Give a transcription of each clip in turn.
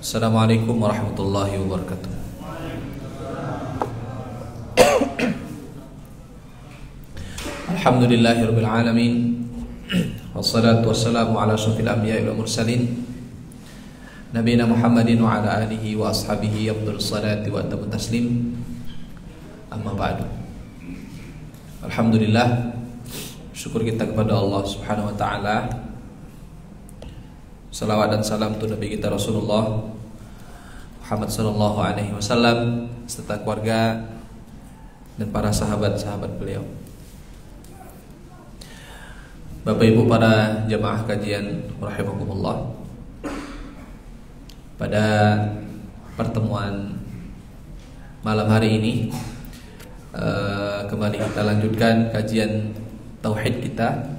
Assalamualaikum warahmatullahi wabarakatuh. Alhamdulillahirabbil alamin. Wassalatu wassalamu ala asyrofil anbiya'i wal mursalin nabiyina Muhammadin wa ala alihi wa ashabihi afdhalus salati wa atamut taslim. Amma ba'du. Alhamdulillah, syukur kita kepada Allah Subhanahu wa taala. Salawat dan salam untuk Nabi kita Rasulullah Muhammad sallallahu alaihi wasallam serta keluarga dan para sahabat-sahabat beliau. Bapak Ibu para jamaah kajian rahimakumullah. Pada pertemuan malam hari ini kembali kita lanjutkan kajian tauhid kita.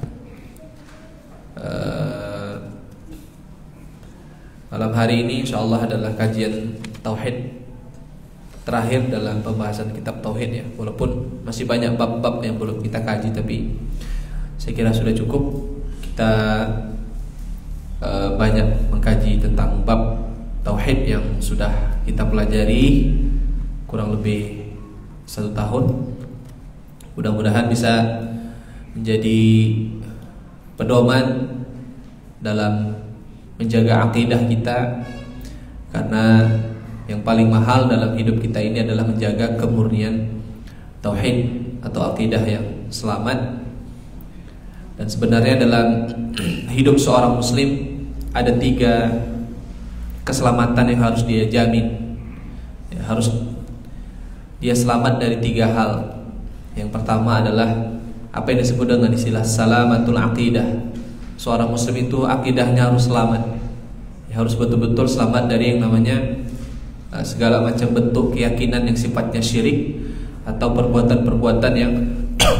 Malam hari ini insyaallah adalah kajian tauhid terakhir dalam pembahasan kitab tauhid ya. Walaupun masih banyak bab-bab yang belum kita kaji, tapi saya kira sudah cukup kita banyak mengkaji tentang bab tauhid yang sudah kita pelajari kurang lebih 1 tahun. Mudah-mudahan bisa menjadi pedoman dalam menjaga akidah kita, karena yang paling mahal dalam hidup kita ini adalah menjaga kemurnian tauhid atau akidah yang selamat. Dan sebenarnya dalam hidup seorang muslim ada 3 keselamatan yang harus dia jamin ya, harus dia selamat dari 3 hal. Yang pertama adalah apa yang disebut dengan istilah salamatul aqidah. Seorang muslim itu akidahnya harus selamat ya, harus betul-betul selamat dari yang namanya segala macam bentuk keyakinan yang sifatnya syirik atau perbuatan-perbuatan yang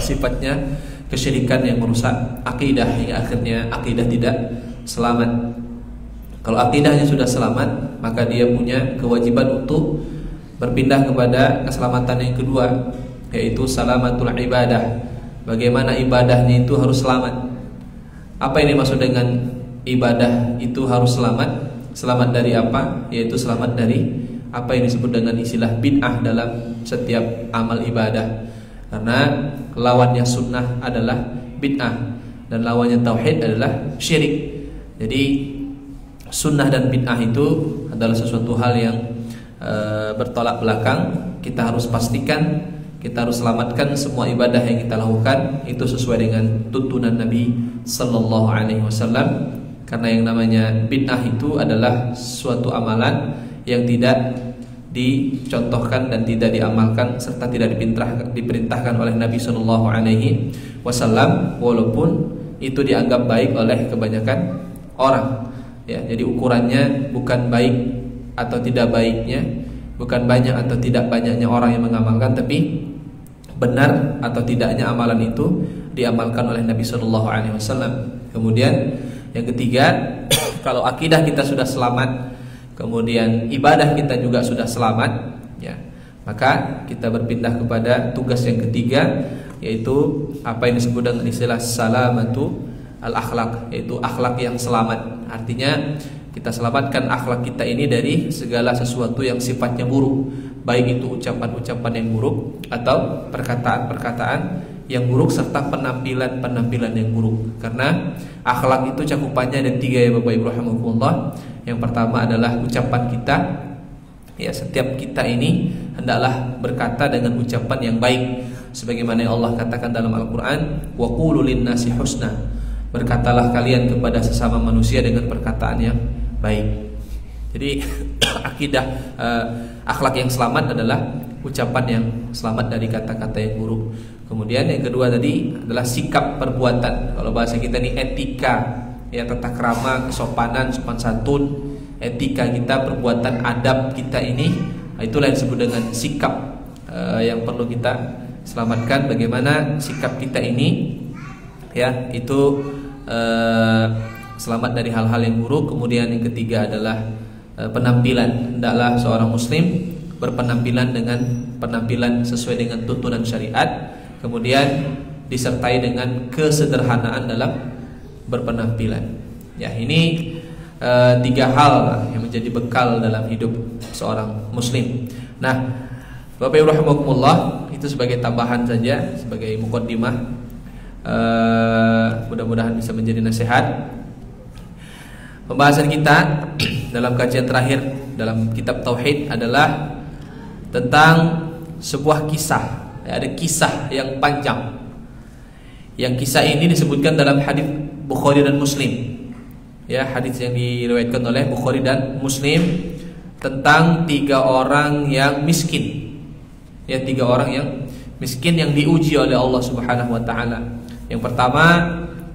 sifatnya kesyirikan yang merusak akidah hingga akhirnya akidah tidak selamat. Kalau akidahnya sudah selamat, maka dia punya kewajiban untuk berpindah kepada keselamatan yang kedua, yaitu salamatul ibadah. Bagaimana ibadahnya itu harus selamat. Apa ini maksud dengan ibadah itu harus selamat? Selamat dari apa? Yaitu selamat dari apa yang disebut dengan istilah bid'ah dalam setiap amal ibadah. Karena lawannya sunnah adalah bid'ah dan lawannya tauhid adalah syirik. Jadi sunnah dan bid'ah itu adalah sesuatu hal yang bertolak belakang. Kita harus pastikan, kita harus selamatkan semua ibadah yang kita lakukan itu sesuai dengan tuntunan Nabi sallallahu alaihi wasallam. Karena yang namanya bid'ah itu adalah suatu amalan yang tidak dicontohkan dan tidak diamalkan serta tidak diperintahkan oleh Nabi sallallahu alaihi wasallam, walaupun itu dianggap baik oleh kebanyakan orang. Ya, jadi ukurannya bukan baik atau tidak baiknya, bukan banyak atau tidak banyaknya orang yang mengamalkan, tapi benar atau tidaknya amalan itu diamalkan oleh Nabi sallallahu alaihi wasallam. Kemudian yang ketiga, kalau akidah kita sudah selamat, kemudian ibadah kita juga sudah selamat, ya, maka kita berpindah kepada tugas yang ketiga, yaitu apa yang disebut dengan istilah salamatu al-akhlak, yaitu akhlak yang selamat. Artinya kita selamatkan akhlak kita ini dari segala sesuatu yang sifatnya buruk, baik itu ucapan-ucapan yang buruk atau perkataan-perkataan yang buruk serta penampilan-penampilan yang buruk. Karena akhlak itu cakupannya ada 3 ya Bapak Ibu rahimakumullah. Yang pertama adalah ucapan kita. Ya, setiap kita ini hendaklah berkata dengan ucapan yang baik, sebagaimana yang Allah katakan dalam Al-Qur'an, wa qulu lin-nasi husna. Berkatalah kalian kepada sesama manusia dengan perkataan yang baik. Jadi akidah akhlak yang selamat adalah ucapan yang selamat dari kata-kata yang buruk. Kemudian yang kedua tadi adalah sikap perbuatan. Kalau bahasa kita ini etika, ya, tata krama, kesopanan, sopan santun, etika kita, perbuatan, adab kita ini, itulah yang disebut dengan sikap yang perlu kita selamatkan. Bagaimana sikap kita ini, ya, itu selamat dari hal-hal yang buruk. Kemudian yang ketiga adalah penampilan. Hendaklah seorang muslim berpenampilan dengan penampilan sesuai dengan tuntunan syariat. Kemudian disertai dengan kesederhanaan dalam berpenampilan. Ya, ini tiga hal yang menjadi bekal dalam hidup seorang muslim. Nah, Bapak Ibu rahimakumullah, itu sebagai tambahan saja, sebagai muqaddimah. Mudah-mudahan bisa menjadi nasihat. Pembahasan kita dalam kajian terakhir dalam kitab Tauhid adalah tentang sebuah kisah. Ada kisah yang panjang. Yang kisah ini disebutkan dalam hadis Bukhari dan Muslim. Ya, hadis yang diriwayatkan oleh Bukhari dan Muslim tentang 3 orang yang miskin. Ya, 3 orang yang miskin yang diuji oleh Allah Subhanahu wa taala. Yang pertama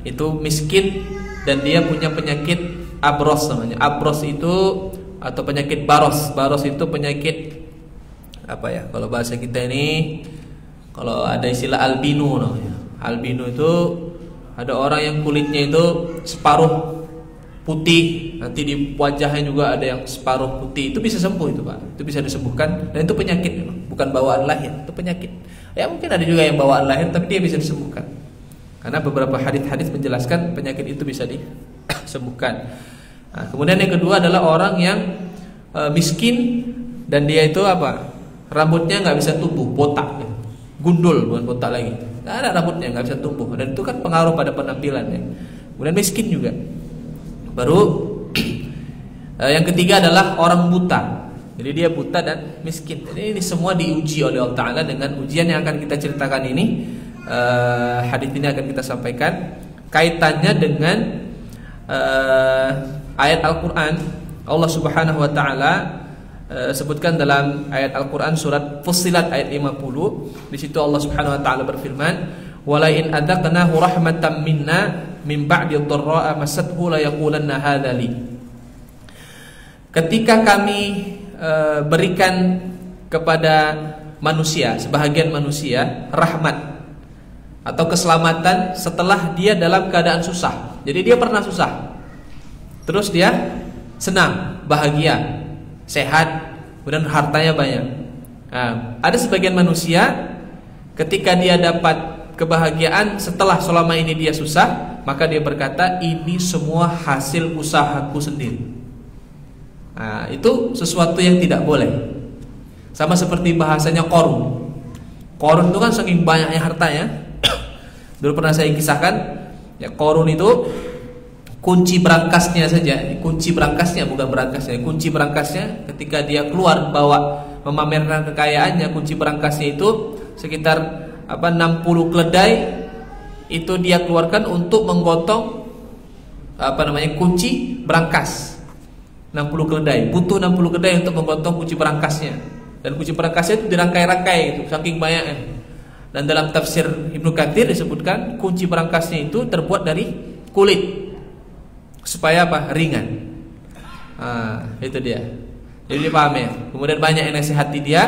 itu miskin dan dia punya penyakit abros namanya. Abros itu atau penyakit baros. Baros itu penyakit apa ya? Kalau bahasa kita ini, kalau ada istilah albino namanya. Albino itu ada orang yang kulitnya itu separuh putih, nanti di wajahnya juga ada yang separuh putih. Itu bisa sembuh itu, Pak. Itu bisa disembuhkan dan itu penyakit, bukan bawaan lahir, itu penyakit. Ya mungkin ada juga yang bawaan lahir tapi dia bisa disembuhkan. Karena beberapa hadis-hadis menjelaskan penyakit itu bisa disembuhkan. Nah, kemudian yang kedua adalah orang yang miskin dan dia itu apa? Rambutnya nggak bisa tumbuh, botak, gundul, bukan botak lagi. Nggak ada rambutnya, nggak bisa tumbuh. Dan itu kan pengaruh pada penampilannya. Kemudian miskin juga. Baru yang ketiga adalah orang buta. Jadi dia buta dan miskin. Jadi ini semua diuji oleh Allah Ta'ala dengan ujian yang akan kita ceritakan ini. Hadis ini akan kita sampaikan kaitannya dengan ayat Al-Quran. Allah Subhanahu wa Ta'ala sebutkan dalam ayat Al-Quran surat Fussilat ayat 50. Di situ Allah Subhanahu wa taala berfirman, "Wala in adzaqnahu rahmatan minna min ba'di dharra'a masathu la yaqulanna hadza li." Ketika kami berikan kepada manusia, sebahagian manusia, rahmat atau keselamatan setelah dia dalam keadaan susah. Jadi dia pernah susah, terus dia senang, bahagia, sehat, kemudian hartanya banyak. Nah, ada sebagian manusia ketika dia dapat kebahagiaan setelah selama ini dia susah, maka dia berkata, ini semua hasil usahaku sendiri. Nah, itu sesuatu yang tidak boleh. Sama seperti bahasanya Qarun. Qarun itu kan saking banyaknya hartanya. Dulu pernah saya kisahkan, ya, Qarun itu kunci berangkasnya saja, kunci berangkasnya bukan berangkasnya, kunci berangkasnya ketika dia keluar bawa memamerkan kekayaannya, kunci berangkasnya itu sekitar 60 keledai itu dia keluarkan untuk menggotong kunci berangkas. 60 keledai, butuh 60 keledai untuk menggotong kunci berangkasnya. Dan kunci berangkasnya itu dirangkai-rangkai itu saking banyaknya. Dan dalam tafsir Ibnu Katsir disebutkan kunci berangkasnya itu terbuat dari kulit. Supaya apa? Ringan. Itu dia. Jadi dipaham ya. Kemudian banyak yang nasihati dia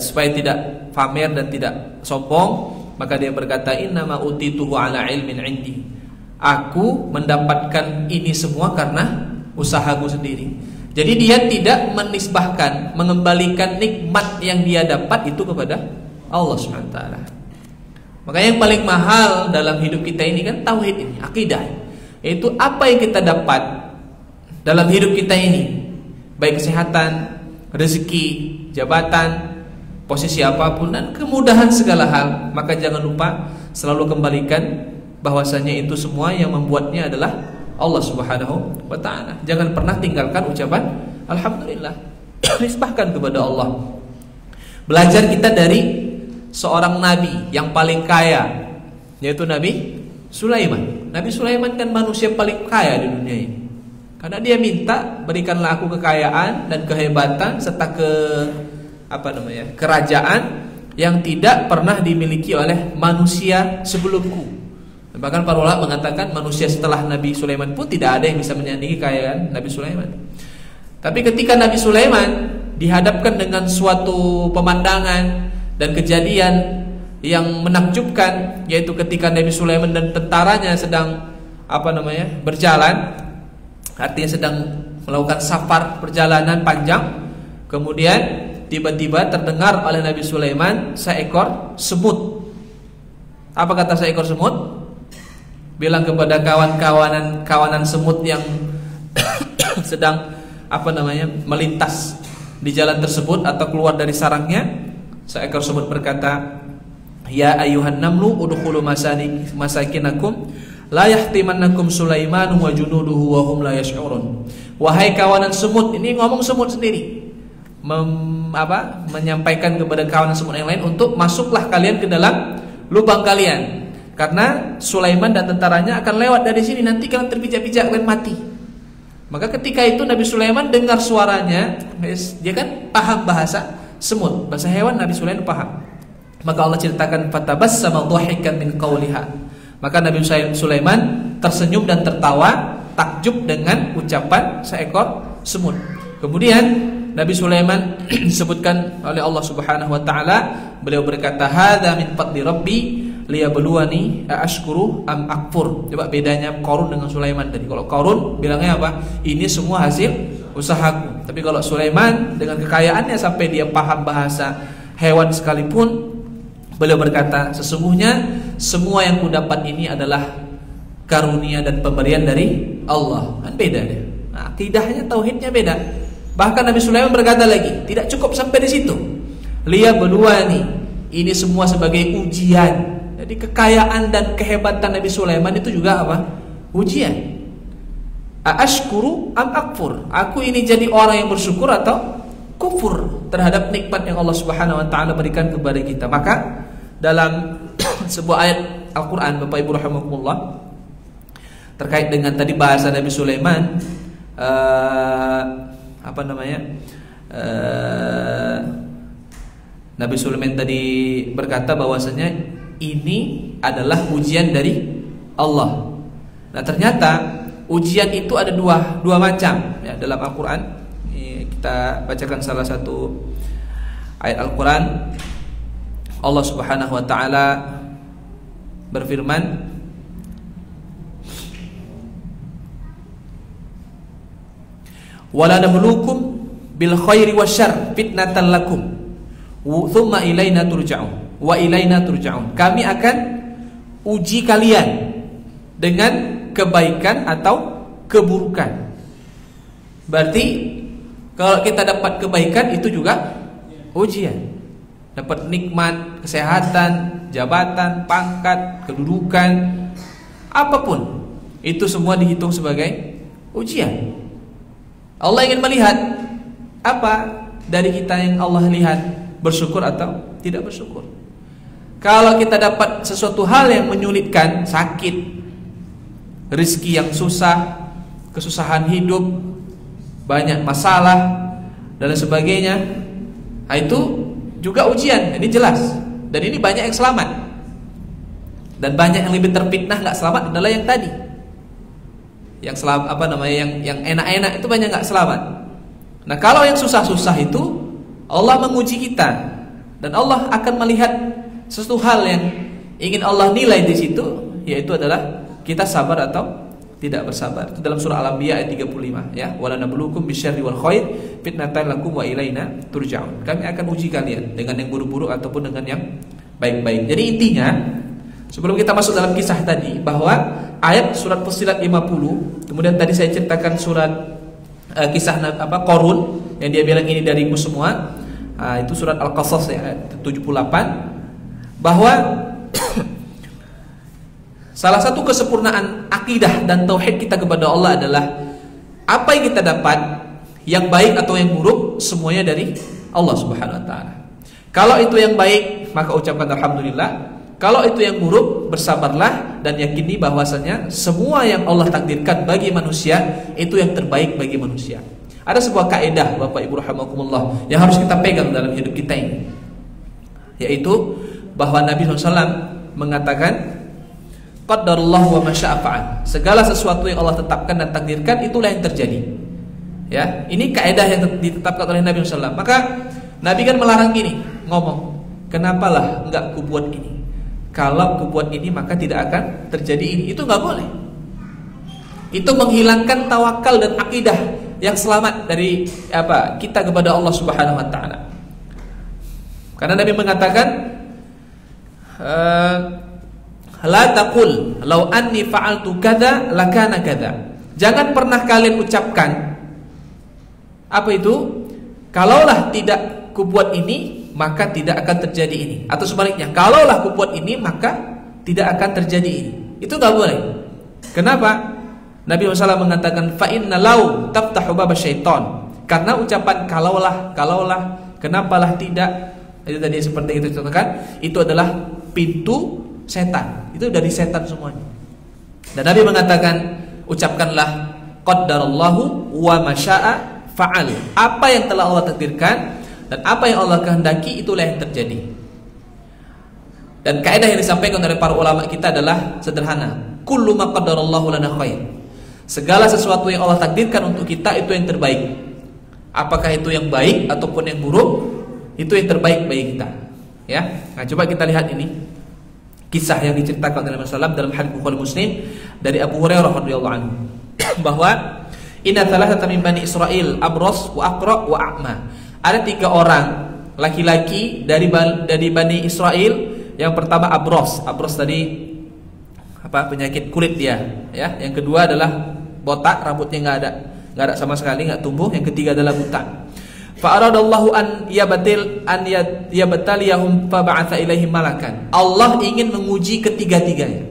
supaya tidak pamer dan tidak sombong. Maka dia berkata, innama utituhu ala ilmin indi. Aku mendapatkan ini semua karena usahaku sendiri. Jadi dia tidak menisbahkan, mengembalikan nikmat yang dia dapat itu kepada Allah SWT. Makanya yang paling mahal dalam hidup kita ini kan tauhid ini, akidah. Yaitu apa yang kita dapat dalam hidup kita ini, baik kesehatan, rezeki, jabatan, posisi apapun dan kemudahan segala hal, maka jangan lupa selalu kembalikan bahwasanya itu semua yang membuatnya adalah Allah Subhanahu wa taala. Jangan pernah tinggalkan ucapan alhamdulillah. Nisbahkan kepada Allah. Belajar kita dari seorang nabi yang paling kaya, yaitu Nabi Sulaiman. Nabi Sulaiman kan manusia paling kaya di dunia ini. Karena dia minta, berikanlah aku kekayaan dan kehebatan serta kerajaan yang tidak pernah dimiliki oleh manusia sebelumku. Bahkan para ulama mengatakan manusia setelah Nabi Sulaiman pun tidak ada yang bisa menyandingi kekayaan Nabi Sulaiman. Tapi ketika Nabi Sulaiman dihadapkan dengan suatu pemandangan dan kejadian yang menakjubkan, yaitu ketika Nabi Sulaiman dan tentaranya sedang berjalan, artinya sedang melakukan safar perjalanan panjang, kemudian tiba-tiba terdengar oleh Nabi Sulaiman seekor semut. Apa kata seekor semut? Bilang kepada kawanan semut yang sedang melintas di jalan tersebut atau keluar dari sarangnya. Seekor semut berkata, "Ya ayuhan namlu udkhulu masakinakum la yahtimannakum Sulaiman wa junuduhu wa hum la yash'urun." Wahai kawanan semut, ini ngomong semut sendiri. Menyampaikan kepada kawanan semut yang lain untuk masuklah kalian ke dalam lubang kalian, karena Sulaiman dan tentaranya akan lewat dari sini, nanti kalian terpijak-pijak, kalian mati. Maka ketika itu Nabi Sulaiman dengar suaranya, dia kan paham bahasa semut, bahasa hewan. Nabi Sulaiman paham. Maka Allah ceritakan fatabassama dhahikan min qawliha. Maka Nabi Sulaiman tersenyum dan tertawa takjub dengan ucapan seekor semut. Kemudian Nabi Sulaiman disebutkan oleh Allah Subhanahu wa taala, beliau berkata, "Hadza min fadli rabbi liyabluwani aashkuru am akfur." Coba bedanya Qarun dengan Sulaiman tadi. Kalau Qarun bilangnya apa? Ini semua hasil usahaku. Tapi kalau Sulaiman dengan kekayaannya sampai dia paham bahasa hewan sekalipun, beliau berkata, "Sesungguhnya semua yang kudapat ini adalah karunia dan pemberian dari Allah." Kan beda deh. Nah, akidahnya, tauhidnya beda. Bahkan Nabi Sulaiman berkata lagi, tidak cukup sampai di situ. Liyabluwani, ini semua sebagai ujian. Jadi kekayaan dan kehebatan Nabi Sulaiman itu juga apa? Ujian. Aashkuru am akfur? Aku ini jadi orang yang bersyukur atau kufur terhadap nikmat yang Allah Subhanahu wa taala berikan kepada kita. Maka dalam sebuah ayat Al-Qur'an, Bapak Ibu rahimakumullah, terkait dengan tadi bahasa Nabi Sulaiman, Nabi Sulaiman tadi berkata bahwasanya ini adalah ujian dari Allah. Nah, ternyata ujian itu ada dua macam ya dalam Al-Qur'an. Kita bacakan salah satu ayat Al-Qur'an. Allah Subhanahu wa taala berfirman, "Wala nabluukum bil khairi wasyarr fitnatan lakum tsumma ilaina turja'un wa ilaina turja'un." Kami akan uji kalian dengan kebaikan atau keburukan. Berarti kalau kita dapat kebaikan itu juga ujian. Dapat nikmat, kesehatan, jabatan, pangkat, kedudukan, apapun, itu semua dihitung sebagai ujian. Allah ingin melihat apa dari kita yang Allah lihat, bersyukur atau tidak bersyukur. Kalau kita dapat sesuatu hal yang menyulitkan, sakit, rezeki yang susah, kesusahan hidup, banyak masalah dan sebagainya, itu juga ujian. Ini jelas. Dan ini banyak yang selamat. Dan banyak yang lebih terfitnah nggak selamat adalah yang tadi. Yang selamat yang enak-enak itu banyak nggak selamat. Nah, kalau yang susah-susah itu Allah menguji kita, dan Allah akan melihat sesuatu hal yang ingin Allah nilai di situ, yaitu adalah kita sabar atau tidak bersabar. Itu dalam surah Al-Anbiya ayat 35 ya. Wala nabluukum bisyarri wal khair fitnatan lakum wa ilaina turja'un. Kami akan uji kalian dengan yang buruk-buruk ataupun dengan yang baik-baik. Jadi intinya, sebelum kita masuk dalam kisah tadi, bahwa ayat surat Fussilat 50, kemudian tadi saya ceritakan surat kisah Qarun yang dia bilang ini dariku semua. Itu surat Al-Qasas ya, ayat 78, bahwa salah satu kesempurnaan akidah dan tauhid kita kepada Allah adalah apa yang kita dapat, yang baik atau yang buruk, semuanya dari Allah Subhanahu wa taala. Kalau itu yang baik, maka ucapkan alhamdulillah. Kalau itu yang buruk, bersabarlah dan yakini bahwasanya semua yang Allah takdirkan bagi manusia itu yang terbaik bagi manusia. Ada sebuah kaidah Bapak Ibu rahimakumullah yang harus kita pegang dalam hidup kita ini, yaitu bahwa Nabi SAW mengatakan qadarullahu wa masya'a fa'al. Segala sesuatu yang Allah tetapkan dan takdirkan itulah yang terjadi. Ya, ini kaidah yang ditetapkan oleh Nabi SAW. Maka Nabi kan melarang gini, ngomong, kenapalah enggak kubuat ini? Kalau kubuat ini maka tidak akan terjadi ini. Itu enggak boleh. Itu menghilangkan tawakal dan akidah yang selamat dari kita kepada Allah Subhanahu wa taala. Karena Nabi mengatakan la taqul law anni fa'altu kadza lakana kadza. Jangan pernah kalian ucapkan apa itu? Kalaulah tidak kubuat ini maka tidak akan terjadi ini. Atau sebaliknya, kalaulah kubuat ini maka tidak akan terjadi ini. Itu enggak boleh. Kenapa? Nabi SAW mengatakan fa inna law taftahu baba syaitan. Karena ucapan kalaulah, kenapalah tidak, itu tadi seperti itu contohkan, itu adalah pintu setan. Itu dari setan semuanya. Dan Nabi mengatakan, ucapkanlah qaddarallahu wa masya'a fa'al. Apa yang telah Allah takdirkan dan apa yang Allah kehendaki itulah yang terjadi. Dan kaidah yang disampaikan oleh para ulama kita adalah sederhana. Kullu ma qaddarallahu lana khair. Segala sesuatu yang Allah takdirkan untuk kita itu yang terbaik. Apakah itu yang baik ataupun yang buruk, itu yang terbaik bagi kita. Ya. Nah, coba kita lihat ini kisah yang diceritakan oleh Rasulullah dalam hadits Bukhari Muslim dari Abu Hurairah radhiyallahu anhu bahwa inna thalathatan min bani Israil abras wa aqra wa a'ma. Ada 3 orang laki-laki dari Bani Israel. Yang pertama abros tadi penyakit kulit dia, ya. Yang kedua adalah botak, rambutnya nggak ada sama sekali, nggak tumbuh. Yang ketiga adalah buta. Fa aradallahu an yabtaliyahum fa ba'atha ilaihim malakan. Allah ingin menguji ketiga-tiganya.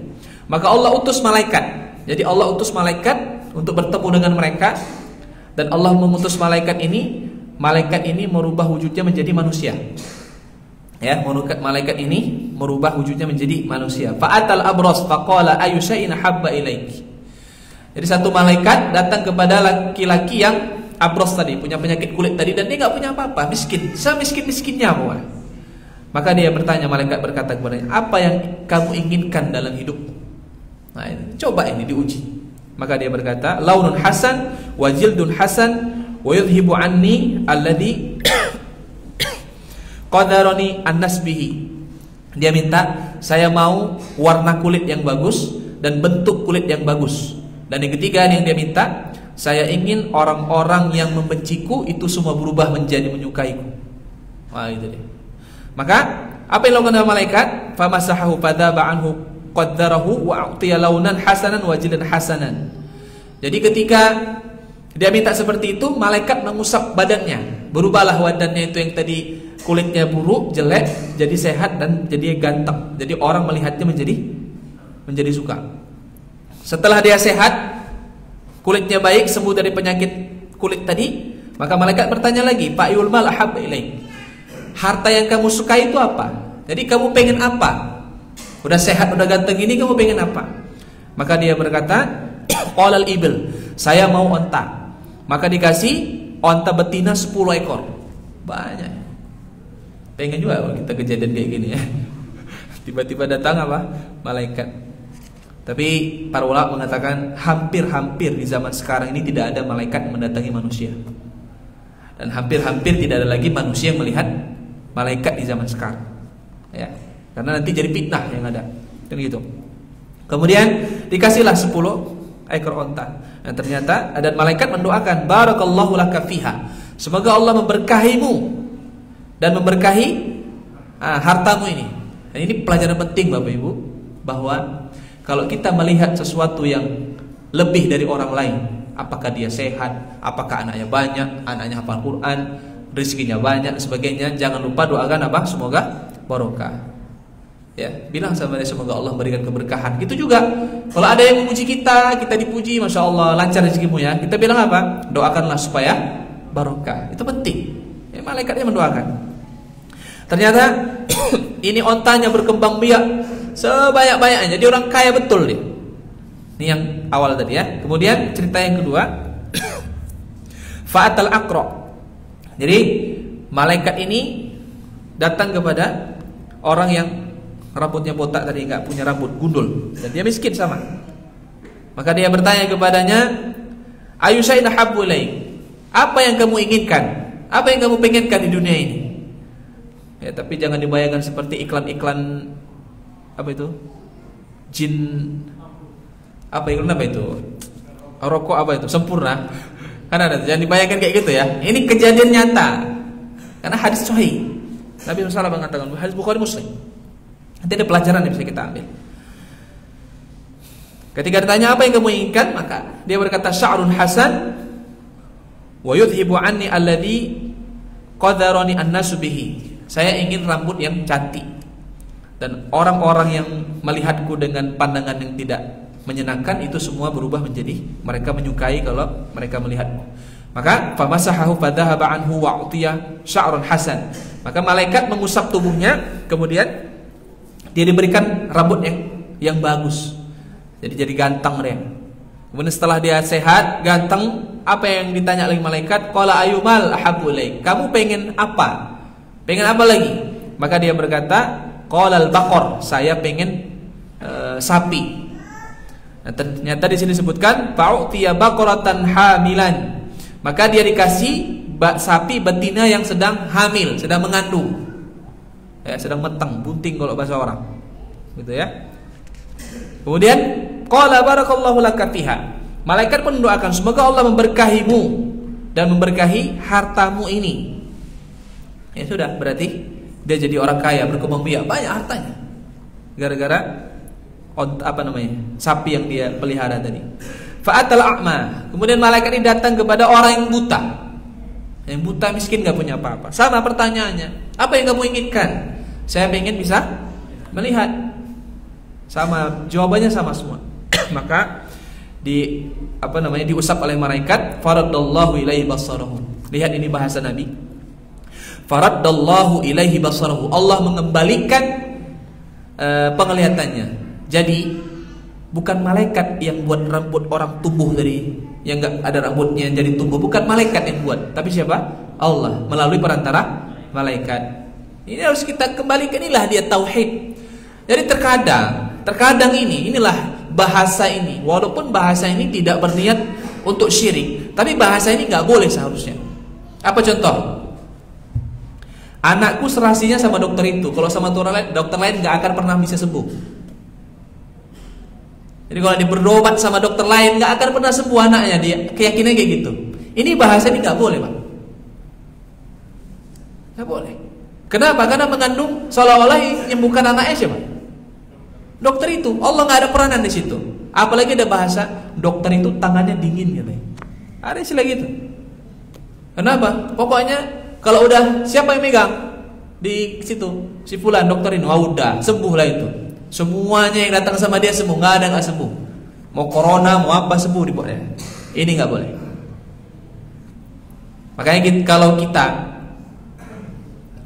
Maka Allah utus malaikat. Jadi Allah utus malaikat untuk bertemu dengan mereka, dan Allah mengutus malaikat ini merubah wujudnya menjadi manusia. Ya, malaikat ini merubah wujudnya menjadi manusia. Fa'atal abras faqala ayu syai'in habba ilaiki. Jadi satu malaikat datang kepada laki-laki yang abras tadi, punya penyakit kulit tadi, dan dia enggak punya apa-apa, miskin, semiskin-miskinnya pokoknya. Maka dia bertanya, malaikat berkata kepadanya, "Apa yang kamu inginkan dalam hidupmu?" Nah, ini, coba ini diuji. Maka dia berkata, "Launun hasan wa jildun hasan wa yudhibu anni alladhi qadarani an-nasbihi." Dia minta, saya mau warna kulit yang bagus dan bentuk kulit yang bagus. Dan yang ketiga yang dia minta, saya ingin orang-orang yang membenciku itu semua berubah menjadi menyukaiku. Wah, itu dia. Maka apa yang dilakukan oleh malaikat? Famasahahu fadaba anhu qaddarahu wa a'tiya launan hasanan wa jildan hasanan. Jadi ketika dia minta seperti itu, malaikat mengusap badannya, berubahlah badannya itu yang tadi kulitnya buruk, jelek, jadi sehat dan jadi ganteng. Jadi orang melihatnya menjadi suka. Setelah dia sehat, kulitnya baik, sembuh dari penyakit kulit tadi, maka malaikat bertanya lagi, "Fa'yul mal ahabba ilaik?" Harta yang kamu suka itu apa? Jadi kamu pengen apa? Udah sehat, udah ganteng ini, kamu pengen apa? Maka dia berkata, "Qalal ibil." Saya mau onta. Maka dikasih onta betina 10 ekor. Banyak. Pengen juga kalau kita kejadian kayak gini ya. Tiba-tiba datang apa? Malaikat. Tapi para ulama mengatakan hampir-hampir di zaman sekarang ini tidak ada malaikat yang mendatangi manusia. Dan hampir-hampir tidak ada lagi manusia yang melihat malaikat di zaman sekarang. Ya. Karena nanti jadi fitnah yang ada. Kan gitu. Kemudian dikasihlah 10 ekor onta. Dan ternyata ada malaikat mendoakan, barakallahu laka fiha. Semoga Allah memberkahimu dan memberkahi hartamu ini. Dan ini pelajaran penting Bapak Ibu, bahwa kalau kita melihat sesuatu yang lebih dari orang lain, apakah dia sehat, apakah anaknya banyak, anaknya hafal Quran, rezekinya banyak dan sebagainya, jangan lupa doakan apa? Semoga barokah. Ya, bilang sama dia semoga Allah memberikan keberkahan. Gitu juga kalau ada yang memuji kita, kita dipuji, masya Allah lancar rezekimu ya, kita bilang apa? Doakanlah supaya barokah. Itu penting. Ya, malaikatnya mendoakan. Ternyata ini ontanya berkembang biak sebanyak-banyaknya. Jadi orang kaya betul dia. Ini yang awal tadi ya. Kemudian cerita yang kedua, Fa'atal aqra. Jadi malaikat ini datang kepada orang yang rambutnya botak tadi, enggak punya rambut, gundul, dan dia miskin sama. Maka dia bertanya kepadanya, ayu syai'in habbu ilaik? Apa yang kamu inginkan? Apa yang kamu pengenkan di dunia ini? Ya, tapi jangan dibayangkan seperti iklan-iklan apa itu? Jin apa iklan apa itu? Rokok apa itu? Sempurna. Kan ada, jangan dibayangkan kayak gitu ya. Ini kejadian nyata. Karena hadis sahih. Nabi SAW mengatakan, hadis Bukhari Muslim. Nanti ada pelajaran yang bisa kita ambil. Ketika ditanya apa yang kamu inginkan, maka dia berkata sya'run hasan wa yudhibu anni alladhi qadarani an-nasu bihi. Saya ingin rambut yang cantik, dan orang-orang yang melihatku dengan pandangan yang tidak menyenangkan itu semua berubah menjadi mereka menyukai kalau mereka melihatku. Maka famasahahu fadhahaba anhu wa utiya sya'run hasan. Maka malaikat mengusap tubuhnya, kemudian dia diberikan rambut yang bagus. Jadi ganteng dia. Kemudian setelah dia sehat, ganteng, apa yang ditanya oleh malaikat? Qala ayyumal ahabbu ilaik? Kamu pengen apa? Pengen apa lagi? Maka dia berkata, qalal baqar, saya pengen sapi. Nah, ternyata di sini disebutkan fa'utiya baqaratan hamilan. Maka dia dikasih sapi betina yang sedang hamil, sedang mengandung. Ya, sedang meteng, bunting kalau bahasa orang. Gitu ya. Kemudian qala barakallahu laka fiha. Malaikat pun mendoakan semoga Allah memberkahimu dan memberkahi hartamu ini. Ya sudah, berarti dia jadi orang kaya, berkembang biak, banyak hartanya. Gara-gara sapi yang dia pelihara tadi. Fa'atal a'ma. Kemudian malaikat ini datang kepada orang yang buta. Yang buta miskin, gak punya apa-apa. Sama pertanyaannya, apa yang kamu inginkan? Saya pengen bisa melihat. Sama, jawabannya sama semua. Maka diusap oleh malaikat, faradallahu ilaihi basarahu. Lihat ini bahasa Nabi. Faradallahu ilaihi basarahu. Allah mengembalikan penglihatannya. Jadi bukan malaikat yang buat rambut orang tumbuh dari yang enggak ada rambutnya jadi tumbuh, bukan malaikat yang buat, tapi siapa? Allah melalui perantara malaikat. Ini harus kita kembalikan, inilah dia tauhid. Jadi terkadang inilah bahasa ini, walaupun bahasa ini tidak berniat untuk syirik, tapi bahasa ini enggak boleh seharusnya. Apa contoh? Anakku serasinya sama dokter itu, kalau sama dokter lain enggak akan pernah bisa sembuh. Jadi kalau dia berobat sama dokter lain nggak akan pernah sembuh anaknya, dia keyakinannya kayak gitu. Ini bahasa ini nggak boleh, Pak. Nggak boleh. Kenapa? Karena mengandung seolah-olah yang bukan anaknya siapa? Dokter itu. Allah nggak ada peranan di situ. Apalagi ada bahasa dokter itu tangannya dingin katanya. Ada istilah gitu. Kenapa? Pokoknya kalau udah siapa yang megang di situ, si fulan dokter ini, udah sembuh lah itu. Semuanya yang datang sama dia sembuh, nggak ada nggak sembuh. Mau corona, mau apa sembuh di bawahnya. Ini nggak boleh. Makanya kalau kita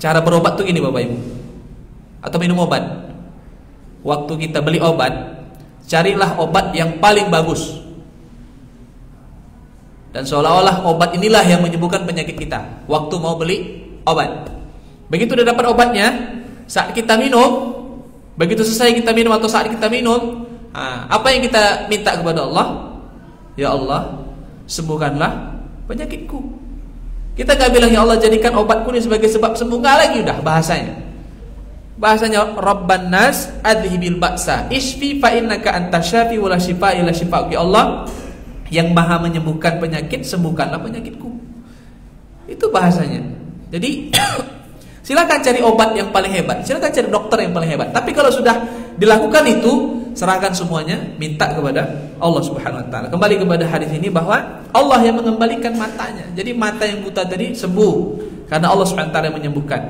cara berobat tuh gini Bapak Ibu, atau minum obat. Waktu kita beli obat, carilah obat yang paling bagus. Dan seolah-olah obat inilah yang menyembuhkan penyakit kita. Waktu mau beli obat, begitu udah dapat obatnya, saat kita minum. Begitu selesai kita minum atau saat kita minum, apa yang kita minta kepada Allah? Ya Allah, sembuhkanlah penyakitku. Kita gak bilang ya Allah jadikan obatku ini sebagai sebab sembuh, nggak lagi udah bahasanya. Bahasanya Rabban nas adhibil ba'sa isfi fa innaka antasyafi wala shifa illa shifa'uk. Ya Allah yang maha menyembuhkan penyakit, sembuhkanlah penyakitku. Itu bahasanya. Jadi silakan cari obat yang paling hebat, silakan cari dokter yang paling hebat. Tapi kalau sudah dilakukan itu, serahkan semuanya, minta kepada Allah Subhanahu wa taala. Kembali kepada hadis ini bahwa Allah yang mengembalikan matanya. Jadi mata yang buta tadi sembuh karena Allah Subhanahu wa taala yang menyembuhkan.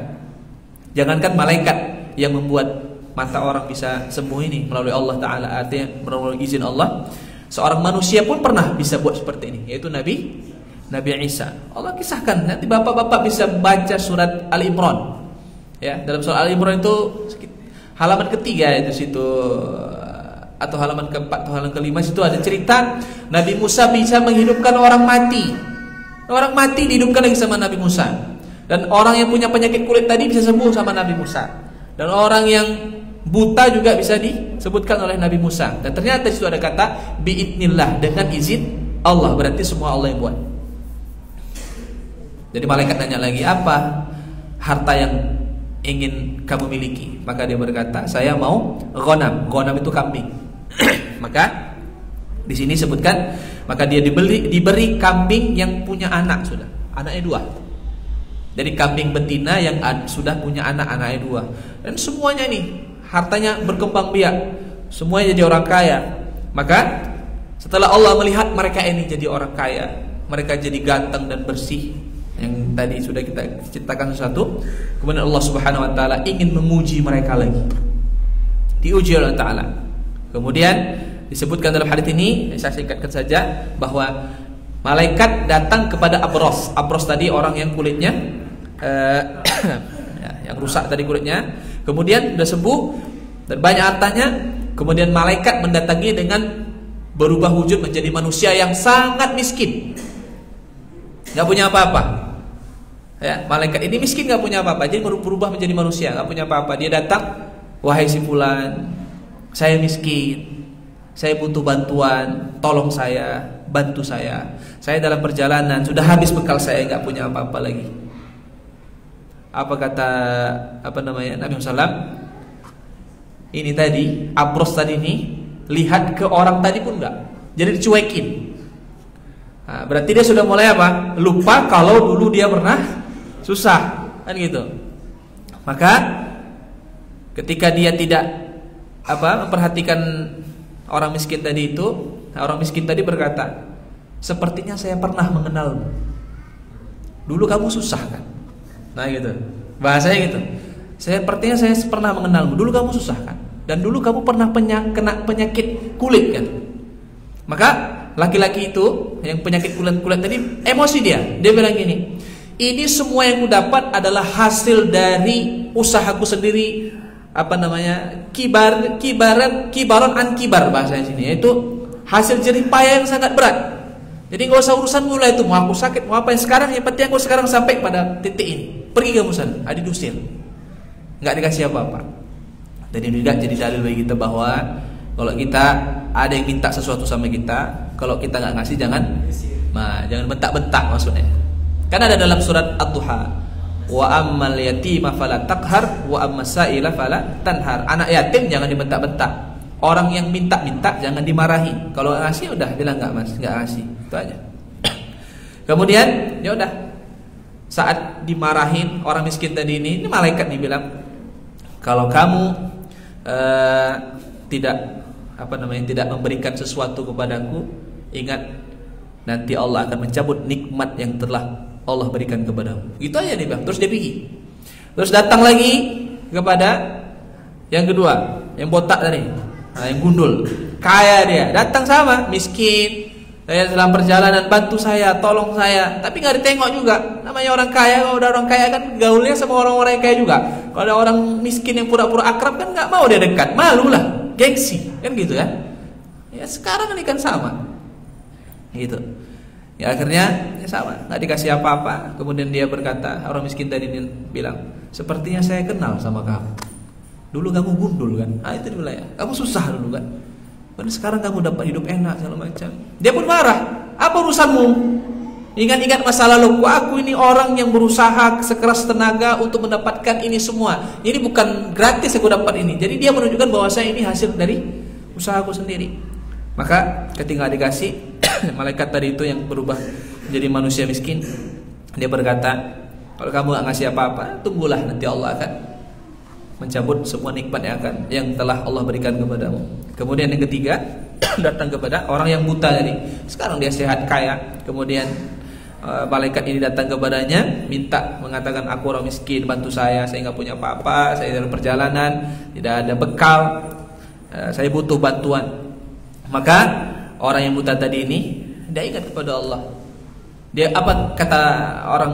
Jangankan malaikat yang membuat mata orang bisa sembuh ini melalui Allah taala, artinya melalui izin Allah. Seorang manusia pun pernah bisa buat seperti ini, yaitu Nabi Isa. Allah kisahkan, nanti bapak-bapak bisa baca surat Al-Imran. Ya, dalam surat Al-Imran itu halaman ketiga itu situ, atau halaman keempat atau halaman kelima, situ ada cerita Nabi Musa bisa menghidupkan orang mati. Orang mati dihidupkan lagi sama Nabi Musa. Dan orang yang punya penyakit kulit tadi bisa sembuh sama Nabi Musa. Dan orang yang buta juga bisa disebutkan oleh Nabi Musa. Dan ternyata di situ ada kata biidnillah, dengan izin Allah. Berarti semua Allah yang buat. Jadi malaikat nanya lagi, apa harta yang ingin kamu miliki? Maka dia berkata, saya mau ghanam. Ghanam itu kambing. Maka di sini sebutkan, maka dia diberi kambing yang punya anak sudah. Anaknya 2. Jadi kambing betina yang sudah punya anaknya 2. Dan semuanya nih hartanya berkembang biak. Semuanya jadi orang kaya. Maka setelah Allah melihat mereka ini jadi orang kaya, mereka jadi ganteng dan bersih, yang tadi sudah kita ceritakan sesuatu, kemudian Allah Subhanahu wa taala ingin menguji mereka lagi. Diuji oleh Allah taala. Kemudian disebutkan dalam hadis ini, saya singkatkan saja, bahwa malaikat datang kepada Abros. Abros tadi orang yang kulitnya yang rusak tadi kulitnya. Kemudian sudah sembuh dan banyak hartanya. Kemudian malaikat mendatangi dengan berubah wujud menjadi manusia yang sangat miskin, nggak punya apa-apa. Ya, malaikat ini miskin, nggak punya apa-apa, jadi berubah menjadi manusia, nggak punya apa-apa. Dia datang, wahai si fulan, saya miskin, saya butuh bantuan, tolong saya, bantu saya. Saya dalam perjalanan sudah habis bekal saya, nggak punya apa-apa lagi. Apa kata Nabi Muhammad? Ini tadi Abros tadi ini lihat ke orang tadi pun enggak, jadi dicuekin. Nah, berarti dia sudah mulai apa? Lupa kalau dulu dia pernah susah, kan gitu. Maka ketika dia tidak memperhatikan orang miskin tadi itu, orang miskin tadi berkata, sepertinya saya pernah mengenalmu. Dulu kamu susah kan? Nah gitu, bahasanya gitu. Sepertinya saya pernah mengenalmu. Dulu kamu susah kan? Dan dulu kamu pernah kena penyakit kulit kan? Maka laki-laki itu yang penyakit kulit tadi emosi dia. Dia bilang gini, ini semua yang ku dapat adalah hasil dari usahaku sendiri. Kibaran an kibar bahasanya sini, yaitu hasil jerih payah yang sangat berat. Jadi nggak usah urusan mulai itu, mau aku sakit mau apa yang sekarang, yang penting aku sekarang sampai pada titik ini. Pergi kamu sana, diusir, nggak dikasih apa-apa. Dan ini juga jadi dalil bagi kita bahwa kalau kita ada yang minta sesuatu sama kita, kalau kita nggak ngasih jangan bentak-bentak maksudnya. Karena ada dalam surat Ad-Duha, wa ammal yatima fala taqhar wa ammas sa'ila fala tanhar. Anak yatim jangan dibentak-bentak. Orang yang minta-minta jangan dimarahi. Kalau ngasih udah bilang nggak mas, nggak ngasih, itu aja. Kemudian ya udah, saat dimarahin orang miskin tadi ini malaikat nih bilang, kalau kamu tidak memberikan sesuatu kepadaku, ingat nanti Allah akan mencabut nikmat yang telah Allah berikan kepadamu. Gitu aja dia bilang. Terus dia pergi. Terus datang lagi kepada yang kedua, yang botak tadi, yang gundul, kaya dia, datang sama miskin. Saya dalam perjalanan bantu saya, tolong saya, tapi nggak ditengok juga. Namanya orang kaya, kalau udah orang kaya kan gaulnya sama orang-orang yang kaya juga. Kalau ada orang miskin yang pura-pura akrab kan nggak mau dia dekat, malu lah, gengsi, kan gitu ya. Ya sekarang ini kan sama, gitu. Ya akhirnya ya sama, nggak dikasih apa-apa. Kemudian dia berkata, orang miskin tadi bilang, sepertinya saya kenal sama kamu. Dulu kamu gundul kan? Itu dia bilang, kamu susah dulu kan? Dan sekarang kamu dapat hidup enak segala macam. Dia pun marah. Apa urusanmu? Ingat-ingat masa lalu. Aku ini orang yang berusaha sekeras tenaga untuk mendapatkan ini semua. Ini bukan gratis aku dapat ini. Jadi dia menunjukkan bahwa saya ini hasil dari usahaku sendiri. Maka ketika dikasih, malaikat tadi itu yang berubah menjadi manusia miskin, dia berkata, kalau kamu gak ngasih apa-apa, tunggulah nanti Allah akan mencabut semua nikmat yang telah Allah berikan kepadamu. Kemudian yang ketiga, datang kepada orang yang buta tadi. Sekarang dia sehat kaya. Kemudian malaikat ini datang kepadanya, minta, mengatakan, aku orang miskin, bantu saya nggak punya apa-apa, saya dalam perjalanan, tidak ada bekal, saya butuh bantuan. Maka orang yang buta tadi ini dia ingat kepada Allah. Dia apa kata orang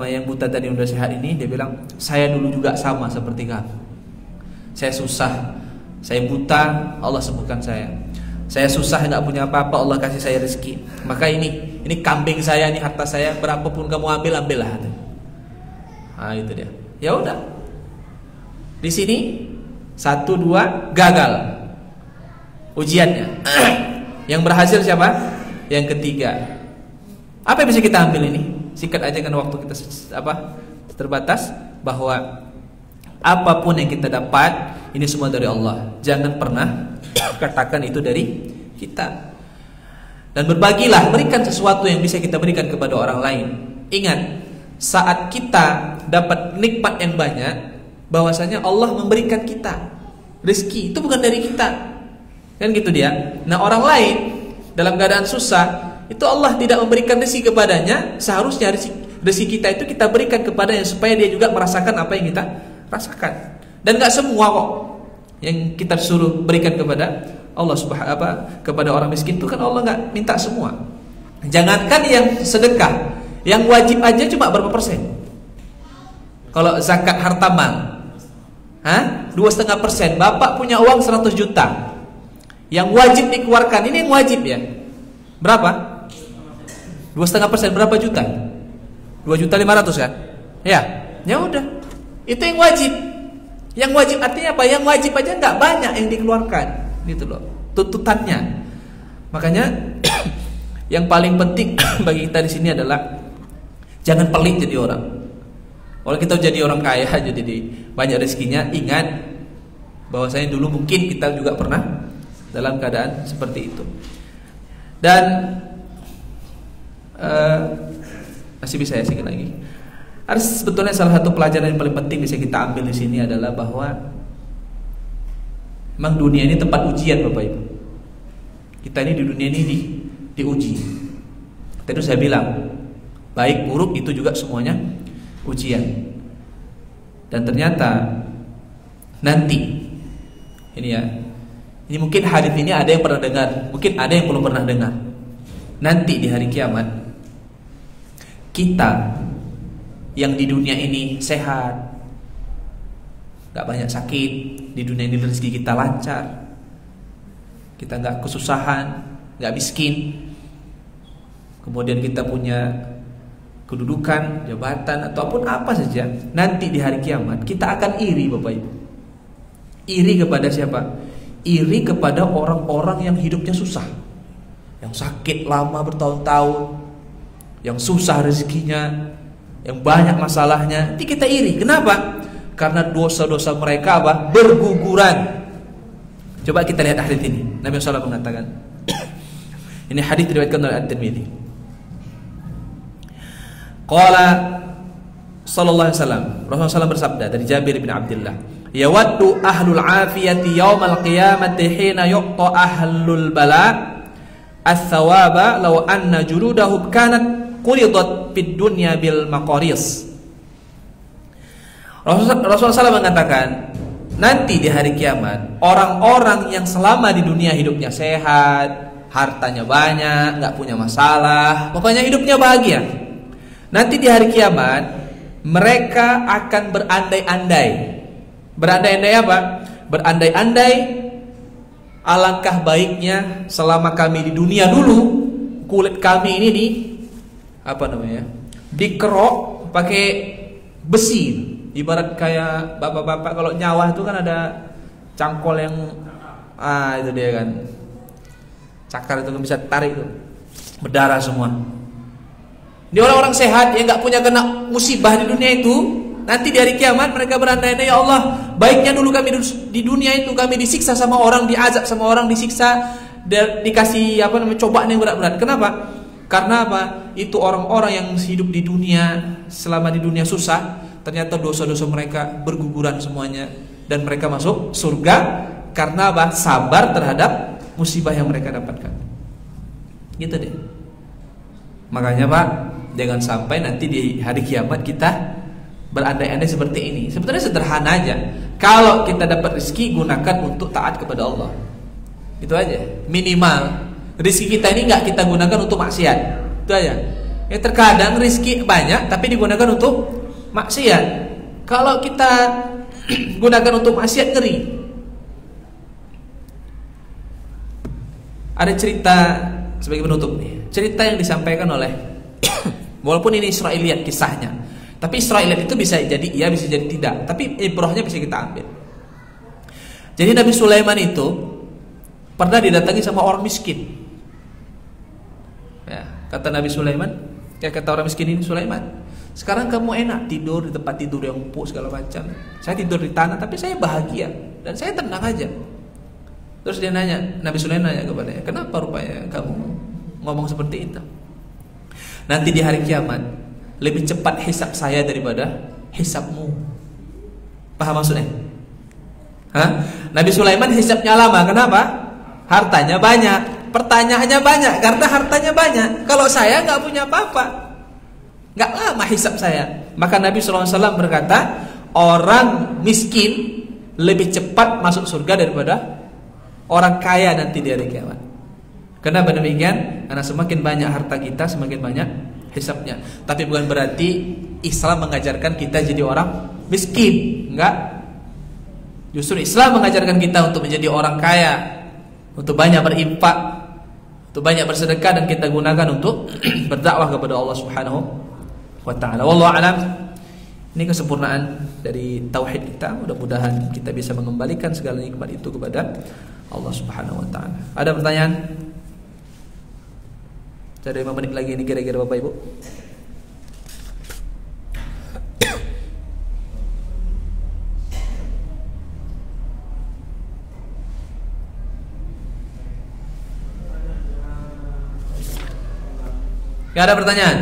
yang buta tadi yang sudah sehat ini, dia bilang, saya dulu juga sama seperti kamu. Saya susah, saya buta, Allah sembuhkan saya. Saya susah nggak punya apa-apa, Allah kasih saya rezeki. Maka ini ini kambing saya, ini harta saya, berapapun kamu ambil, ambillah. Nah, itu dia. Ya udah. Di sini 1, 2 gagal ujiannya. Yang berhasil siapa? Yang ketiga. Apa yang bisa kita ambil ini? Sikat aja kan waktu kita terbatas, bahwa apapun yang kita dapat ini semua dari Allah. Jangan pernah katakan itu dari kita. Dan berbagilah, berikan sesuatu yang bisa kita berikan kepada orang lain. Ingat, saat kita dapat nikmat yang banyak, bahwasanya Allah memberikan kita rezeki, itu bukan dari kita. Kan gitu dia. Nah, orang lain dalam keadaan susah, itu Allah tidak memberikan rezeki kepadanya. Seharusnya rezeki kita itu kita berikan kepadanya supaya dia juga merasakan apa yang kita rasakan. Dan gak semua kok yang kita suruh berikan kepada Allah kepada orang miskin itu kan Allah nggak minta semua. Jangankan yang sedekah, yang wajib aja cuma berapa persen? Kalau zakat harta mal, 2,5%. Bapak punya uang 100 juta, yang wajib dikeluarkan, ini yang wajib ya. Berapa? 2,5%, berapa juta? 2.500.000 kan? Ya udah, itu yang wajib. Yang wajib artinya apa? Yang wajib aja nggak banyak yang dikeluarkan, gitu loh tuntutannya. Makanya yang paling penting bagi kita di sini adalah jangan pelit jadi orang. Kalau kita jadi orang kaya, jadi banyak rezekinya, ingat bahwasanya dulu mungkin kita juga pernah dalam keadaan seperti itu. Dan masih bisa ya sedikit lagi. Sebetulnya salah satu pelajaran yang paling penting bisa kita ambil di sini adalah bahwa memang dunia ini tempat ujian, Bapak Ibu. Kita ini di dunia ini diuji. Tadi saya bilang, baik buruk itu juga semuanya ujian. Dan ternyata nanti ini ya, ini mungkin hadis ini ada yang pernah dengar, mungkin ada yang belum pernah dengar. Nanti di hari kiamat, kita yang di dunia ini sehat, gak banyak sakit, di dunia ini rezeki kita lancar, kita gak kesusahan, gak miskin, kemudian kita punya kedudukan, jabatan, ataupun apa saja, nanti di hari kiamat kita akan iri, Bapak Ibu. Iri kepada siapa? Iri kepada orang-orang yang hidupnya susah, yang sakit lama bertahun-tahun, yang susah rezekinya, yang banyak masalahnya. Nanti kita iri. Kenapa? Karena dosa-dosa mereka berguguran. Coba kita lihat hadis ini. Nabi SAW mengatakan, ini hadis diriwayatkan oleh At-Tirmidzi. Qala sallallahu alaihi wasallam, Rasulullah SAW bersabda dari Jabir bin Abdullah, yawaddu ahlul afiyati yaumal qiyamati hina yuqta ahlul bala as-thawaba law anna juludahum kanat quridat fid dunya bil maqaris. Rasulullah SAW mengatakan, nanti di hari kiamat orang-orang yang selama di dunia hidupnya sehat, hartanya banyak, nggak punya masalah, pokoknya hidupnya bahagia, nanti di hari kiamat mereka akan berandai-andai. Berandai-andai apa? Berandai-andai alangkah baiknya selama kami di dunia dulu kulit kami ini dikerok pakai besi. Ibarat kayak bapak-bapak kalau nyawah itu kan ada cangkol yang itu dia kan, cakar itu kan bisa tarik itu, berdarah semua. Di orang-orang sehat yang nggak punya kena musibah di dunia itu, nanti di hari kiamat mereka berandai-andai, ya Allah, baiknya dulu kami di dunia itu kami disiksa sama orang, diazab sama orang, disiksa, dikasih cobaan yang berat-berat. Kenapa? Karena apa? Itu orang-orang yang hidup di dunia, selama di dunia susah, ternyata dosa-dosa mereka berguguran semuanya, dan mereka masuk surga karena apa? Sabar terhadap musibah yang mereka dapatkan. Gitu deh. Makanya Pak, jangan sampai nanti di hari kiamat kita berandai-andai seperti ini. Sebetulnya sederhana aja. Kalau kita dapat rezeki, gunakan untuk taat kepada Allah. Itu aja. Minimal rezeki kita ini nggak kita gunakan untuk maksiat. Itu aja. Ya terkadang rezeki banyak tapi digunakan untuk maksiat. Kalau kita gunakan untuk maksiat, ngeri. Ada cerita sebagai penutup nih. cerita yang disampaikan oleh walaupun ini Israiliyat kisahnya, tapi Israiliyat itu bisa jadi iya, bisa jadi tidak, tapi ibrahnya bisa kita ambil. Jadi Nabi Sulaiman itu pernah didatangi sama orang miskin. Ya, kata Nabi Sulaiman, ya kata orang miskin ini, Sulaiman, sekarang kamu enak tidur di tempat tidur yang empuk segala macam. Saya tidur di tanah tapi saya bahagia dan saya tenang aja. Terus dia nanya, Nabi Sulaiman nanya kepadanya, kenapa rupanya kamu ngomong seperti itu? Nanti di hari kiamat lebih cepat hisab saya daripada hisabmu. Paham maksudnya? Hah? Nabi Sulaiman hisabnya lama, kenapa? Hartanya banyak, pertanyaannya banyak karena hartanya banyak. Kalau saya nggak punya apa-apa, nggak lama hisab saya. Maka Nabi SAW berkata, orang miskin lebih cepat masuk surga daripada orang kaya nanti di hari kiamat. Kenapa demikian? Karena semakin banyak harta kita, semakin banyak hisabnya. Tapi bukan berarti Islam mengajarkan kita jadi orang miskin, enggak. Justru Islam mengajarkan kita untuk menjadi orang kaya, untuk banyak berinfak, untuk banyak bersedekah, dan kita gunakan untuk berdakwah kepada Allah Subhanahu wa taala. Wallahu a'lam. Ini kesempurnaan dari tauhid kita. Mudah-mudahan kita bisa mengembalikan segala nikmat itu kepada Allah Subhanahu wa taala. Ada pertanyaan? Ada 5 menit lagi ini kira-kira Bapak Ibu. Gak ada pertanyaan?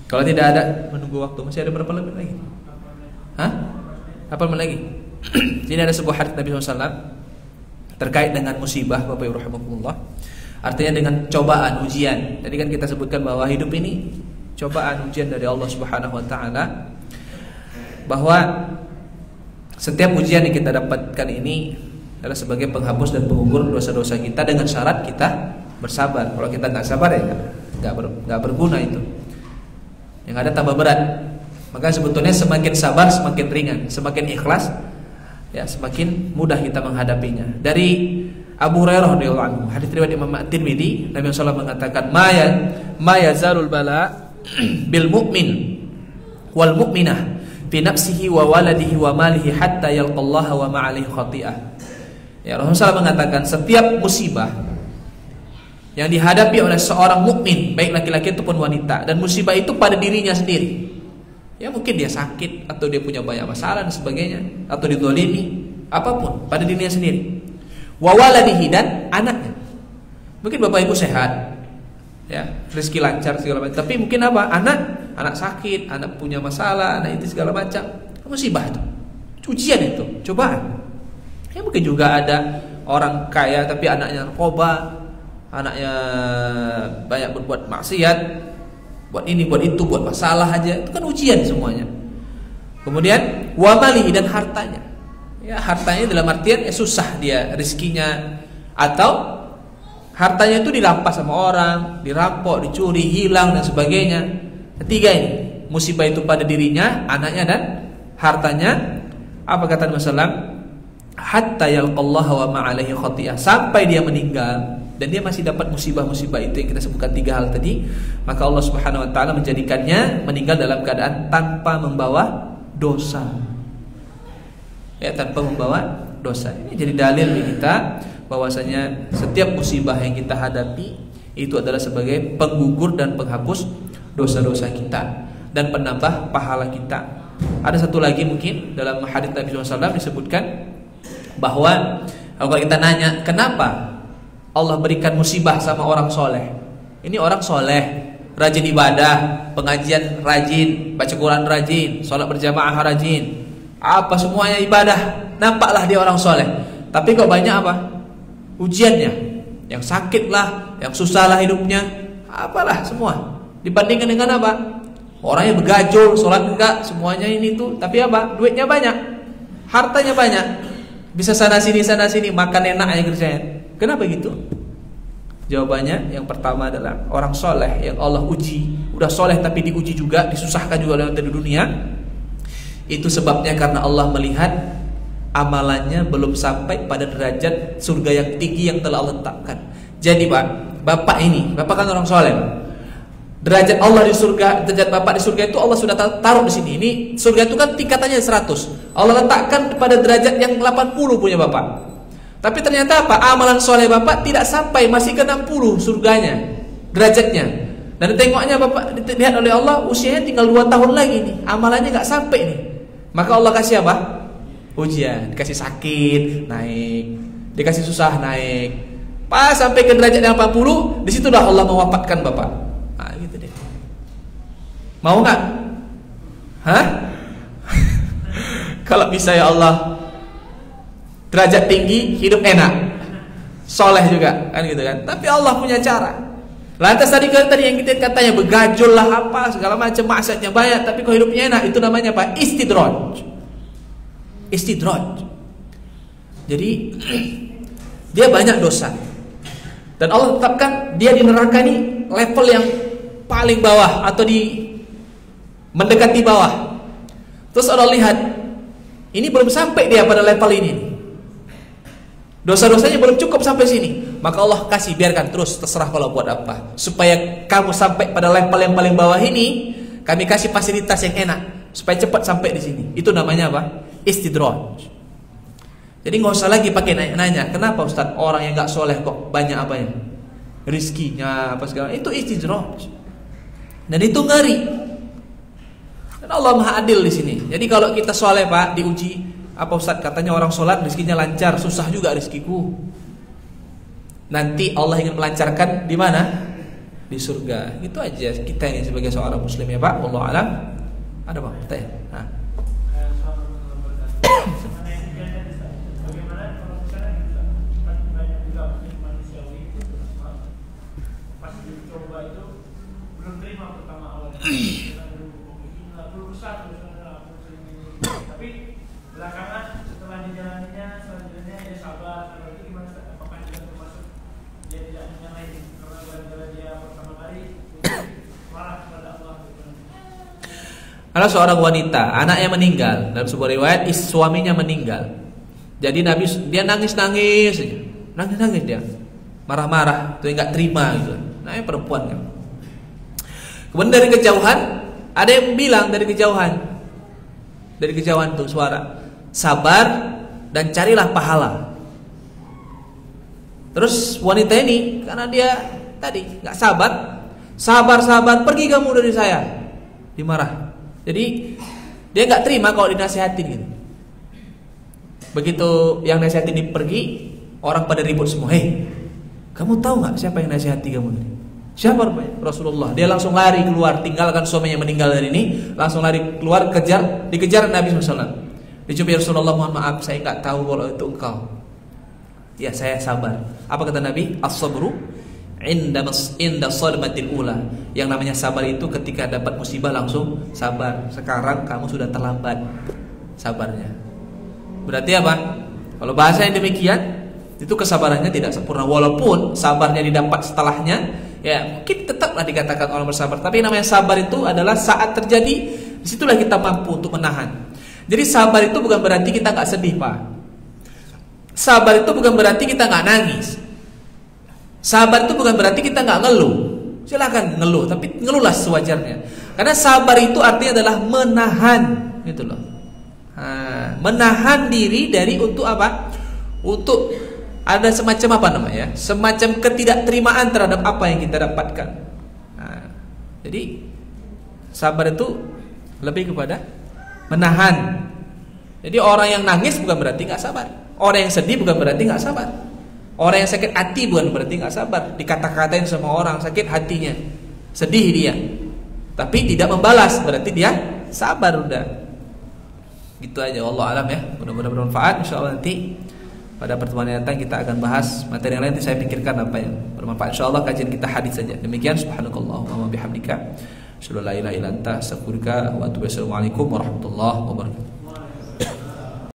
Kalau tidak ada, menunggu waktu. Masih ada berapa menit lagi? Hah? Berapa menit lagi? Ini ada sebuah hadits Nabi SAW terkait dengan musibah, Bapak Ibu rahimakumullah. Artinya dengan cobaan, ujian. Tadi kan kita sebutkan bahwa hidup ini cobaan, ujian dari Allah Subhanahu wa taala. Bahwa setiap ujian yang kita dapatkan ini adalah sebagai penghapus dan pengukur dosa-dosa kita, dengan syarat kita bersabar. Kalau kita nggak sabar ya nggak berguna itu. Yang ada tambah berat. Maka sebetulnya semakin sabar semakin ringan, semakin ikhlas ya semakin mudah kita menghadapinya. Dari Abu Hurairah radhiyallahu anhu, hadits riwayat Imam At-Tirmidzi, Nabi sallallahu alaihi wasallam mengatakan, "Ma yazalul bala bil mu'min wal mu'minah fi nafsihi wa waladihi wa malihi hatta yalqallaha wa ma alaihi khati'ah." Ya, Rasulullah SAW mengatakan setiap musibah yang dihadapi oleh seorang mukmin, baik laki-laki ataupun wanita, dan musibah itu pada dirinya sendiri. Ya mungkin dia sakit, atau dia punya banyak masalah dan sebagainya, atau dizalimi, apapun pada dirinya sendiri. Wa waladihi, dan anaknya. Mungkin bapak ibu sehat, ya rezeki lancar segala macam, tapi mungkin apa? Anak sakit, anak punya masalah, anak itu segala macam. Musibah itu, ujian itu, cobaan. Ya mungkin juga ada orang kaya tapi anaknya narkoba, anaknya banyak berbuat maksiat, buat ini, buat itu, buat masalah aja. Itu kan ujian semuanya. Kemudian wa malihi, dan hartanya. Ya hartanya dalam artian susah dia rezekinya, atau hartanya itu dirampas sama orang, dirampok, dicuri, hilang dan sebagainya. Ketiga ini, musibah itu pada dirinya, anaknya dan hartanya. Apa kata Rasulullah? Hatta yalqallaha wa ma alaihi khati'ah, sampai dia meninggal dan dia masih dapat musibah-musibah itu yang kita sebutkan 3 hal tadi, maka Allah Subhanahu wa taala menjadikannya meninggal dalam keadaan tanpa membawa dosa. Ya, tanpa membawa dosa. Ini jadi dalil bagi kita bahwasanya setiap musibah yang kita hadapi itu adalah sebagai penggugur dan penghapus dosa-dosa kita dan penambah pahala kita. Ada satu lagi mungkin dalam hadits Nabi SAW disebutkan bahwa kalau kita nanya kenapa Allah berikan musibah sama orang soleh, ini orang soleh, rajin ibadah, pengajian rajin, baca Quran rajin, sholat berjamaah rajin, apa semuanya ibadah, nampaklah dia orang soleh. Tapi kok banyak apa? Ujiannya, yang sakit lah, yang susah lah hidupnya, apalah semua. Dibandingkan dengan apa? Orangnya begajul, sholat enggak, semuanya ini tuh, tapi apa? Duitnya banyak, hartanya banyak, bisa sana sini, makan enak aja kerjanya. Kenapa gitu? Jawabannya yang pertama adalah orang soleh yang Allah uji, udah soleh tapi diuji juga, disusahkan juga dalam dunia. Itu sebabnya karena Allah melihat amalannya belum sampai pada derajat surga yang tinggi yang telah Allah tetapkan. Jadi Pak, Bapak kan orang soleh. Derajat Allah di surga, derajat Bapak di surga itu Allah sudah taruh di sini. Ini surga itu kan tingkatannya 100. Allah letakkan pada derajat yang 80 punya Bapak. Tapi ternyata apa? Amalan soleh Bapak tidak sampai, masih ke 60 surganya, derajatnya. Dan tengoknya Bapak dilihat oleh Allah usianya tinggal 2 tahun lagi nih, amalannya nggak sampai nih. Maka Allah kasih apa? Ujian, dikasih sakit, naik, dikasih susah, naik. Pas sampai ke derajat yang 80, disitulah Allah mewafatkan Bapak. Nah, gitu deh. Mau nggak? Hah? Kalau bisa ya Allah, derajat tinggi, hidup enak, soleh juga, kan gitu kan. Tapi Allah punya cara. Lantas tadi yang kita katanya begajul lah apa segala macam, maksiatnya banyak, tapi kok hidupnya enak, itu namanya apa? Istidraj. Jadi dia banyak dosa, dan Allah tetapkan dia di neraka ini level yang paling bawah atau di mendekati bawah. Terus Allah lihat ini belum sampai dia pada level ini, dosa-dosanya belum cukup sampai sini, maka Allah kasih, biarkan terus, terserah kalau buat apa, supaya kamu sampai pada level yang paling bawah ini, kami kasih fasilitas yang enak supaya cepat sampai di sini. Itu namanya apa? Istidraj. Jadi nggak usah lagi pakai nanya, kenapa Ustaz orang yang nggak soleh kok banyak apa ya, rizkinya apa segala, itu istidraj. Dan itu ngeri. Dan Allah Maha Adil di sini. Jadi kalau kita soleh Pak, diuji, apa Ustaz katanya orang sholat rizkinya lancar, susah juga rizkiku. Nanti Allah ingin melancarkan di mana? Di surga. Gitu aja kita ini sebagai seorang muslim ya Pak. Wallahu a'lam. Ada Pak? Tanya. Nah. Tapi belakangan setelah dijalaninya selanjutnya dia sabar, atau itu gimana? Apakah juga termasuk dia tidak menyalahi karena gara-gara dia pertama kali marah kepada Allah? Ada seorang wanita, anaknya meninggal. Dalam sebuah riwayat suaminya meninggal. Jadi Nabi dia nangis-nangis aja. Nangis-nangis dia. Marah-marah, tuh nggak terima gitu. Nah, perempuan kan. Kemudian dari kejauhan ada yang bilang dari kejauhan tuh suara, sabar dan carilah pahala. Terus wanita ini karena dia tadi nggak sabar, pergi kamu dari saya, dimarah. Jadi dia nggak terima kalau dinasihatin gitu. Begitu yang nasihatin pergi, orang pada ribut semua. Hei, kamu tahu nggak siapa yang nasihati kamu tadi? Siapa rupanya? Rasulullah. Dia langsung lari keluar, tinggalkan suaminya meninggal dari ini, langsung lari keluar, dikejar Nabi SAW. Dijumpai Rasulullah, mohon maaf, saya nggak tahu kalau itu engkau. Ya, saya sabar. Apa kata Nabi? As-sabru inda sadmatil ula. Yang namanya sabar itu ketika dapat musibah langsung sabar. Sekarang kamu sudah terlambat sabarnya. Berarti apa? Kalau bahasa yang demikian, itu kesabarannya tidak sempurna. Walaupun sabarnya didapat setelahnya, ya mungkin tetaplah dikatakan orang bersabar. Tapi namanya sabar itu adalah saat terjadi, disitulah kita mampu untuk menahan. Jadi sabar itu bukan berarti kita nggak sedih Pak. Sabar itu bukan berarti kita nggak nangis. Sabar itu bukan berarti kita nggak ngeluh. Silakan ngeluh, tapi ngeluhlah sewajarnya. Karena sabar itu artinya adalah menahan, gitu loh. Menahan diri dari untuk apa? Untuk ada semacam apa namanya? Semacam ketidakterimaan terhadap apa yang kita dapatkan. Jadi sabar itu lebih kepada menahan. Jadi orang yang nangis bukan berarti nggak sabar. Orang yang sedih bukan berarti nggak sabar. Orang yang sakit hati bukan berarti nggak sabar. Dikata-katain sama orang sakit hatinya, sedih dia, tapi tidak membalas, berarti dia sabar udah. Gitu aja. Wallahu alam ya. Mudah-mudahan bermanfaat. Insyaallah nanti pada pertemuan yang datang kita akan bahas materi yang lain. Saya pikirkan apa yang bermanfaat. Insyaallah kajian kita hadis saja. Demikian. Subhanakallahumma wa bihamdika, asyhadu an la ilaha illa anta, astaghfiruka wa atubu ilaik. Assalamualaikum warahmatullahi wabarakatuh.